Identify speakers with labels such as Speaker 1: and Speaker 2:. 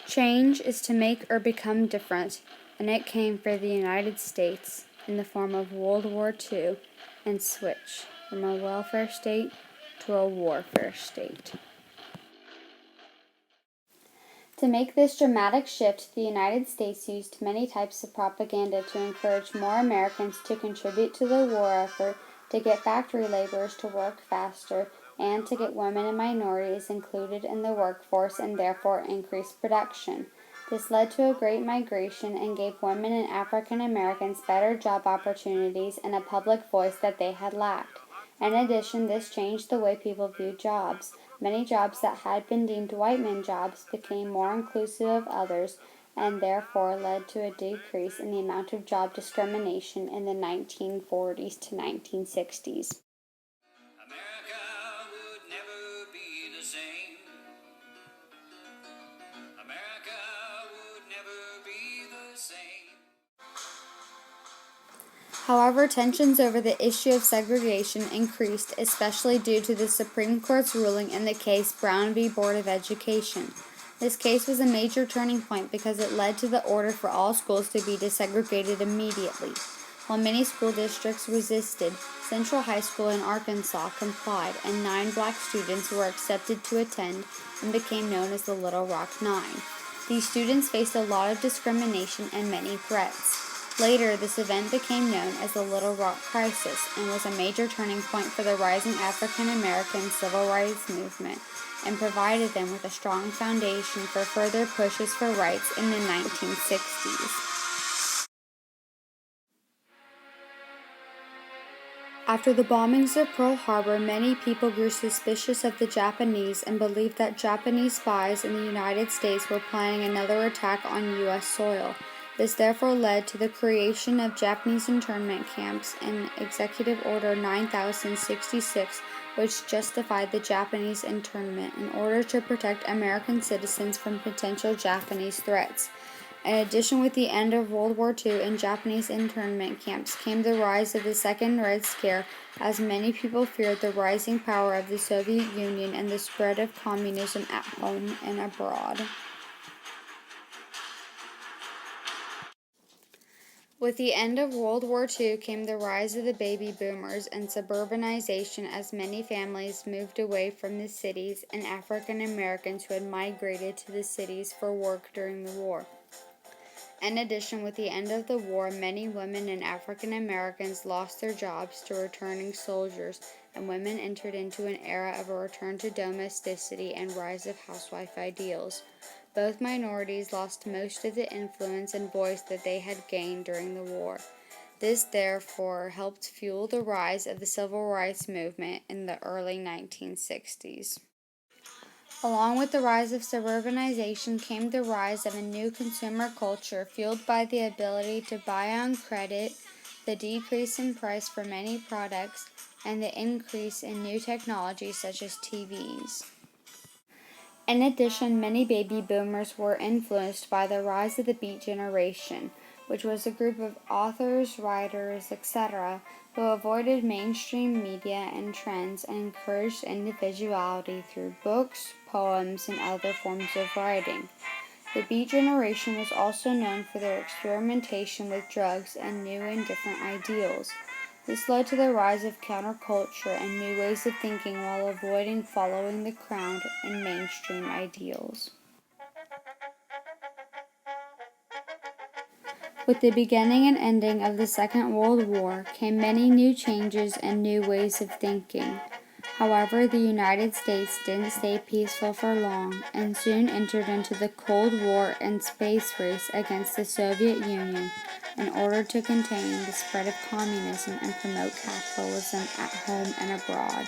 Speaker 1: Change is to make or become different, and it came for the United States in the form of World War II and switch from a welfare state to a warfare state. To make this dramatic shift, the United States used many types of propaganda to encourage more Americans to contribute to the war effort, to get factory laborers to work faster, and to get women and minorities included in the workforce and therefore increase production. This led to a great migration and gave women and African Americans better job opportunities and a public voice that they had lacked. In addition, this changed the way people viewed jobs. Many jobs that had been deemed white men jobs became more inclusive of others and therefore led to a decrease in the amount of job discrimination in the 1940s to 1960s.
Speaker 2: America would never be the same. America would never be the same.
Speaker 1: However, tensions over the issue of segregation increased, especially due to the Supreme Court's ruling in the case Brown v. Board of Education. This case was a major turning point because it led to the order for all schools to be desegregated immediately. While many school districts resisted, Central High School in Arkansas complied, and 9 black students were accepted to attend and became known as the Little Rock Nine. These students faced a lot of discrimination and many threats. Later, this event became known as the Little Rock Crisis and was a major turning point for the rising African American civil rights movement and provided them with a strong foundation for further pushes for rights in the 1960s. After the bombings of Pearl Harbor, many people grew suspicious of the Japanese and believed that Japanese spies in the United States were planning another attack on U.S. soil. This therefore led to the creation of Japanese internment camps in Executive Order 9066, which justified the Japanese internment in order to protect American citizens from potential Japanese threats. In addition, with the end of World War II and Japanese internment camps came the rise of the Second Red Scare, as many people feared the rising power of the Soviet Union and the spread of communism at home and abroad. With the end of World War II came the rise of the baby boomers and suburbanization, as many families moved away from the cities and African Americans who had migrated to the cities for work during the war. In addition, with the end of the war, many women and African Americans lost their jobs to returning soldiers, and women entered into an era of a return to domesticity and rise of housewife ideals. Both minorities lost most of the influence and voice that they had gained during the war. This therefore helped fuel the rise of the civil rights movement in the early 1960s. Along with the rise of suburbanization came the rise of a new consumer culture fueled by the ability to buy on credit, the decrease in price for many products, and the increase in new technologies such as TVs. In addition, many baby boomers were influenced by the rise of the Beat Generation, which was a group of authors, writers, etc., who avoided mainstream media and trends and encouraged individuality through books, poems, and other forms of writing. The Beat Generation was also known for their experimentation with drugs and new and different ideals. This led to the rise of counterculture and new ways of thinking while avoiding following the crowd and mainstream ideals. With the beginning and ending of the Second World War came many new changes and new ways of thinking. However, the United States didn't stay peaceful for long and soon entered into the Cold War and space race against the Soviet Union in order to contain the spread of communism and promote capitalism at home and abroad.